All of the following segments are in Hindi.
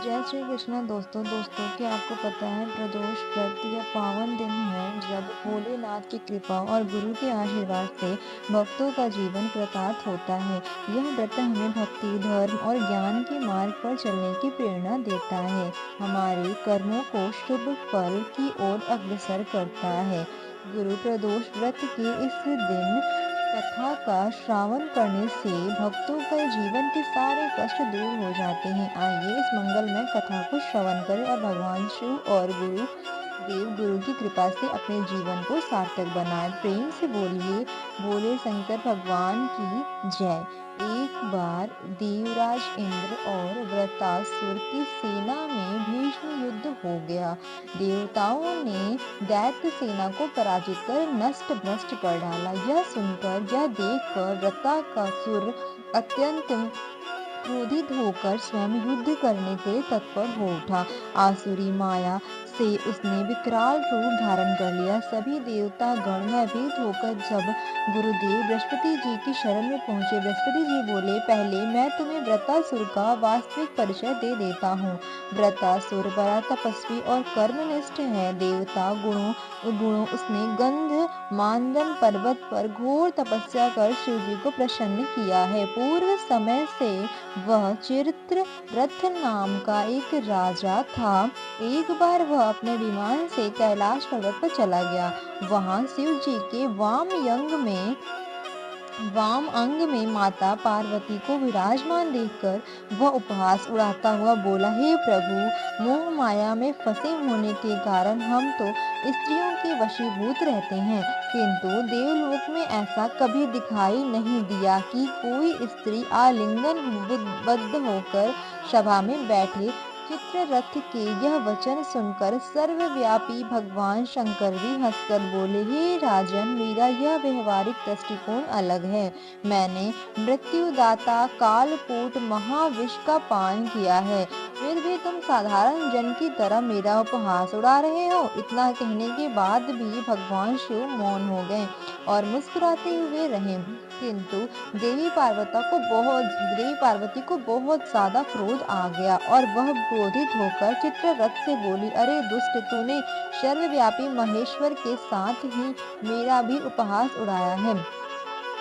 जय श्री कृष्ण दोस्तों क्या आपको पता है प्रदोष व्रत यह पावन दिन है जब भोलेनाथ की कृपा और गुरु के आशीर्वाद से भक्तों का जीवन कृतार्थ होता है। यह व्रत हमें भक्ति धर्म और ज्ञान के मार्ग पर चलने की प्रेरणा देता है, हमारे कर्मों को शुभ फल की ओर अग्रसर करता है। गुरु प्रदोष व्रत के इस दिन कथा का श्रावण करने से भक्तों के जीवन के सारे कष्ट दूर हो जाते हैं। आइए इस मंगलमय कथा को श्रवण करें और भगवान शिव और गुरु की कृपा से अपने जीवन को सार्थक बनाएं। प्रेम से बोलिए बोले शंकर भगवान की जय। एक बार देवराज इंद्र और वृत्रासुर की सेना में भीषण युद्ध हो गया। देवताओं ने दैत्य सेना को पराजित कर नष्ट भ्रष्ट कर डाला। यह सुनकर यह देखकर वृत्रासुर अत्यंत क्रोधित होकर स्वयं युद्ध करने के लिए तत्पर हो उठा। आसुरी माया से उसने विकराल रूप धारण कर लिया। सभी देवता गण भयभीत होकर जब गुरुदेव बृहस्पति जी की शरण में पहुंचे, बृहस्पति जी बोले, पहले मैं तुम्हें वृत्रासुर का वास्तविक परिचय दे देता हूँ। वृत्रासुर बड़ा तपस्वी और कर्मनिष्ठ है। देवता गुणों उसने गंध मानदन पर्वत पर घोर तपस्या कर शिव जी को प्रसन्न किया है। पूर्व समय से वह चित्ररथ नाम का एक राजा था। एक बार वह अपने विमान से कैलाश पर्वत पर चला गया। वहां शिव जी के वाम अंग में माता पार्वती को विराजमान देखकर वह उपहास उड़ाता हुआ बोला, हे प्रभु, मोह माया में फंसे होने के कारण हम तो स्त्रियों के वशीभूत रहते हैं, किंतु देवलोक में ऐसा कभी दिखाई नहीं दिया कि कोई स्त्री आलिंगन बद्ध होकर सभा में बैठे। चित्ररथ के यह वचन सुनकर सर्वव्यापी भगवान शंकर भी हंसकर बोले, हे राजन, मेरा यह व्यवहारिक दृष्टिकोण अलग है। मैंने मृत्युदाता कालकूट महाविष का पान किया है, फिर भी तुम साधारण जन की तरह मेरा उपहास उड़ा रहे हो। इतना कहने के बाद भी भगवान शिव मौन हो गए और मुस्कुराते हुए रहे। किंतु देवी पार्वती को बहुत ज्यादा क्रोध आ गया और वह क्रोधित होकर चित्ररथ से बोली, अरे दुष्ट, तूने सर्वव्यापी महेश्वर के साथ ही मेरा भी उपहास उड़ाया है,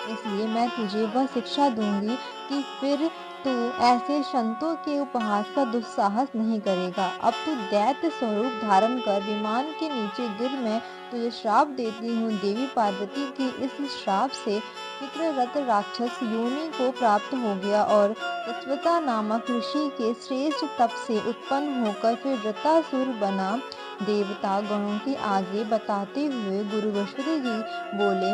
इसलिए मैं तुझे वह शिक्षा दूंगी कि फिर तू ऐसे संतों के उपहास का दुस्साहस नहीं करेगा। अब तू दैत्य स्वरूप धारण कर विमान के नीचे गिर, मैं तुझे श्राप देती हूँ। देवी पार्वती के इस श्राप से चित्ररथ राक्षस योनि को प्राप्त हो गया और तत्वता नामक ऋषि के श्रेष्ठ तप से उत्पन्न होकर फिर वृत्रासुर बना। देवता गणों के आगे बताते हुए गुरु बृहस्पति जी बोले,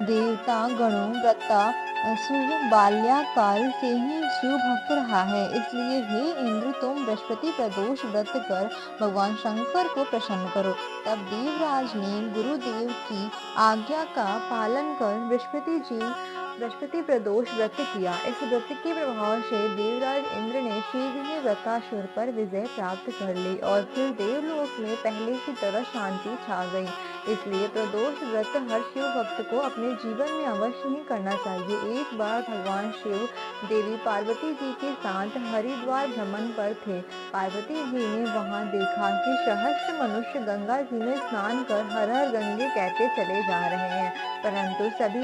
देवता गणों वृत्रासुर बाल्याकाल से ही शिव भक्त रहा है, इसलिए हे इंद्र, तुम बृहस्पति प्रदोष व्रत कर भगवान शंकर को प्रसन्न करो। तब देवराज ने गुरुदेव की आज्ञा का पालन कर बृहस्पति प्रदोष व्रत किया। इस व्रत के प्रभाव से देवराज इंद्र ने शीघ्र ही वृत्रासुर पर विजय प्राप्त कर ली और फिर देवलोक में पहले की तरह शांति छा गई। इसलिए प्रदोष व्रत हर शिव भक्त को अपने जीवन में अवश्य ही करना चाहिए। एक बार भगवान शिव देवी पार्वती जी के साथ हरिद्वार भ्रमण पर थे। पार्वती जी ने वहां देखा कि सहस्त्र मनुष्य गंगा जी में स्नान कर हर हर गंगे कहते चले जा रहे हैं, परंतु सभी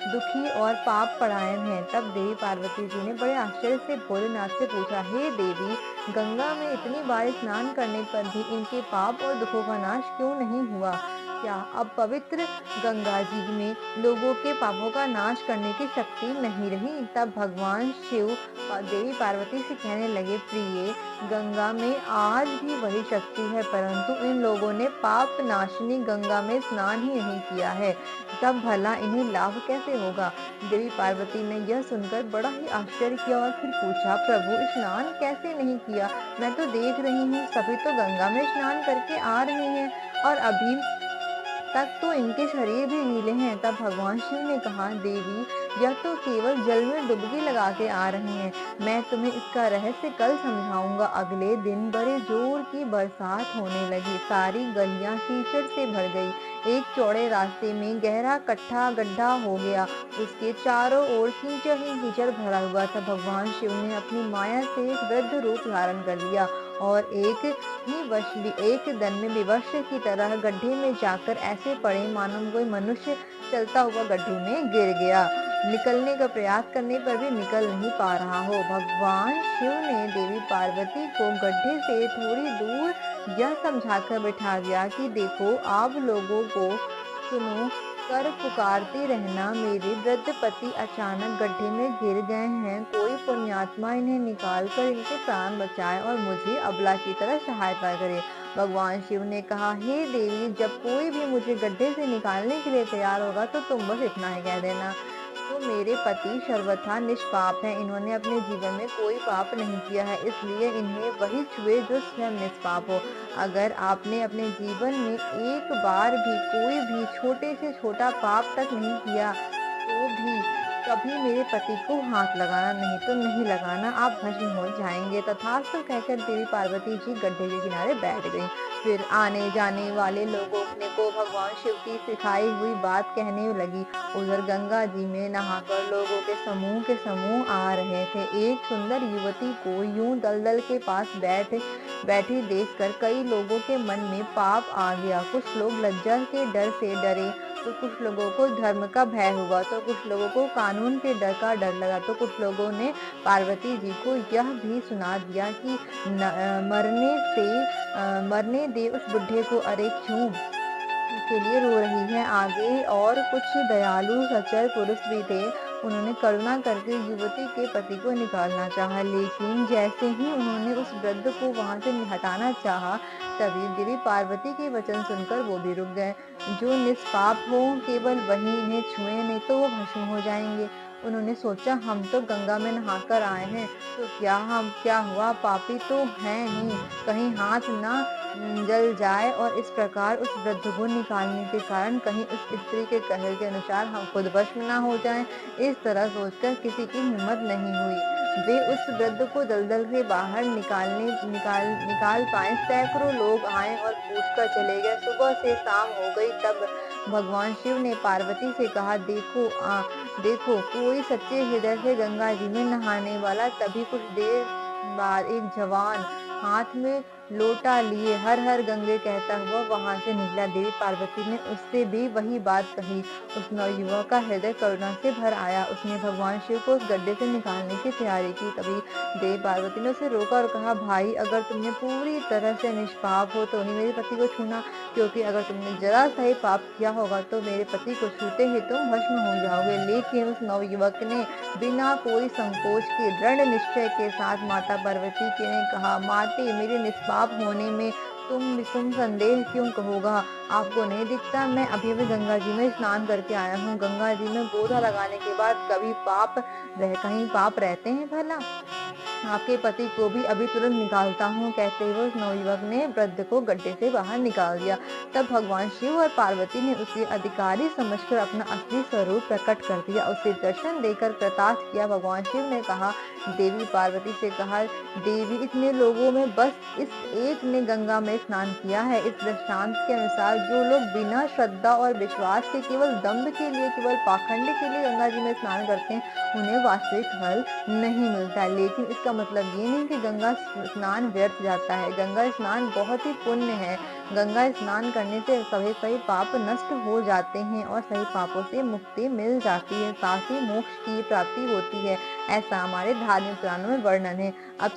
दुखी और पाप परायण हैं। तब देवी पार्वती जी ने बड़े आश्चर्य से भोलेनाथ से पूछा, हे देवी, गंगा में इतनी बार स्नान करने पर भी इनके पाप और दुखों का नाश क्यों नहीं हुआ? क्या अब पवित्र गंगा जी में लोगों के पापों का नाश करने की शक्ति नहीं रही? तब भगवान शिव देवी पार्वती से कहने लगे, प्रिय, गंगा में आज भी वही शक्ति है, परंतु इन लोगों ने पाप नाशिनी गंगा में स्नान ही नहीं किया है, तब भला इन्हें लाभ कैसे होगा? देवी पार्वती ने यह सुनकर बड़ा ही आश्चर्य किया और फिर पूछा, प्रभु, स्नान कैसे नहीं किया? मैं तो देख रही हूँ सभी तो गंगा में स्नान करके आ रहे हैं और अभी तक तो इनके शरीर भी गीले हैं। तब भगवान शिव ने कहा, देवी, यह तो केवल जल में डुबकी लगा के आ रहे हैं। मैं तुम्हें इसका रहस्य कल समझाऊंगा। अगले दिन बड़े जोर की बरसात होने लगी। सारी गलियां कीचड़ से भर गई। एक चौड़े रास्ते में गहरा कट्ठा गड्ढा हो गया। उसके चारों ओर कीचड़ ही कीचड़ भरा हुआ था। भगवान शिव ने अपनी माया से एक वृद्ध रूप धारण कर लिया और एक दन में विवश की तरह गड्ढे में जाकर ऐसे पड़े मानो कोई मनुष्य चलता हुआ गड्ढे में गिर गया, निकलने का प्रयास करने पर भी निकल नहीं पा रहा हो। भगवान शिव ने देवी पार्वती को गड्ढे से थोड़ी दूर यह समझाकर बिठा दिया कि देखो, आप लोगों को सुनो कर पुकारते रहना, मेरे वृद्ध पति अचानक गड्ढे में गिर गए हैं। कोई पुण्यात्मा इन्हें निकाल कर इनके प्राण बचाए और मुझे अबला की तरह सहायता करे। भगवान शिव ने कहा, हे देवी, जब कोई भी मुझे गड्ढे से निकालने के लिए तैयार होगा तो तुम बस इतना ही कह देना, तो मेरे पति सर्वथा निष्पाप हैं। इन्होंने अपने जीवन में कोई पाप नहीं किया है, इसलिए इन्हें वही छुए जो स्वयं निष्पाप हो। अगर आपने अपने जीवन में एक बार भी कोई भी छोटे से छोटा पाप तक नहीं किया तो भी कभी मेरे पति को हाथ लगाना नहीं, तो नहीं लगाना, आप भस्म हो जाएंगे। तथास्तु कहकर देवी पार्वती जी गड्ढे के किनारे बैठ गईं। फिर आने जाने वाले लोगों को भगवान शिव की सिखाई हुई बात कहने लगी। उधर गंगा जी में नहाकर लोगों के समूह आ रहे थे। एक सुंदर युवती को यूं दलदल के पास बैठी देखकर कई लोगों के मन में पाप आ गया। कुछ लोग लज्जा के डर से डरे, तो कुछ लोगों को धर्म का भय हुआ, तो कुछ लोगों को कानून के डर का डर लगा, तो कुछ लोगों ने पार्वती जी को यह भी सुना दिया कि मरने दे उस बुढ़े को। अरे क्यों के लिए रो रही है? आगे और कुछ दयालु सच्चर पुरुष भी थे। उन्होंने करुणा करके युवती के पति को निकालना चाहा, लेकिन जैसे ही उन्होंने उस वृद्ध को वहां से हटाना चाहा, तभी देवी पार्वती के वचन सुनकर वो भी रुक गए। जो निष्पाप हो केवल वही इन्हें छुए, नहीं तो वो भस्म हो जाएंगे। उन्होंने सोचा, हम तो गंगा में नहाकर आए हैं, तो क्या हुआ, पापी तो हैं ही, कहीं हाथ ना जल जाए, और इस प्रकार उस वृद्ध को निकालने के कारण कहीं उस स्त्री के कहे के अनुसार हम खुद भस्म ना हो जाएं। इस तरह सोचकर किसी की हिम्मत नहीं हुई वे उस वृद्ध को दलदल से बाहर निकाल पाए। सैकड़ों लोग आए और पूछकर चले गए। सुबह से शाम हो गई, तब भगवान शिव ने पार्वती से कहा, देखो, कोई सच्चे हृदय से गंगा जी में नहाने वाला। तभी कुछ देर बाद एक जवान हाथ में लोटा लिए हर हर गंगे कहता हुआ वहां से निकला। देवी पार्वती ने उससे भी वही बात कही। उस नवयुवक का हृदय करुणा से भर आया। उसने भगवान शिव को उस गड्ढे से निकालने की तैयारी की। तभी देवी पार्वती ने उसे रोका और कहा, भाई, अगर तुमने पूरी तरह से निष्पाप हो तो ही मेरे पति को छूना, क्योंकि अगर तुमने जरा सा ही पाप किया होगा तो मेरे पति को छूते ही तुम भस्म हो जाओगे। लेकिन उस नवयुवक ने बिना कोई संकोच के दृढ़ निश्चय के साथ माता पार्वती के ने कहा, माते, मेरे निष्पाप होने में तुम संदेह क्यों कहोगा? आपको नहीं दिखता, मैं अभी अभी गंगा जी में स्नान करके आया हूँ। गंगा जी में गोता लगाने के बाद कहीं पाप रहते हैं भला? आपके पति को भी अभी तुरंत निकालता हूँ। कहते हुए उस नवयुवक ने वृद्ध को गड्ढे से बाहर निकाल दिया। तब भगवान शिव और पार्वती ने उसे अधिकारी समझकर अपना असली स्वरूप प्रकट कर दिया। उसे दर्शन देकर कृतार्थ किया। भगवान शिव ने कहा, देवी पार्वती से कहा, देवी, इतने लोगों में बस इस एक ने गंगा में स्नान किया है। इस दृष्टांत के अनुसार जो लोग बिना श्रद्धा और विश्वास के केवल दंभ के लिए, केवल पाखंड के लिए गंगा जी में स्नान करते हैं, उन्हें वास्तविक फल नहीं मिलता। लेकिन इसका मतलब ये नहीं कि गंगा स्नान व्यर्थ जाता है। गंगा स्नान बहुत ही पुण्य है। गंगा स्नान करने से सभी पाप नष्ट हो जाते हैं और सभी पापों से मुक्ति मिल जाती है, साथ ही मोक्ष की प्राप्ति होती है। ऐसा हमारे धार्मिक पुराणों में वर्णन है। अब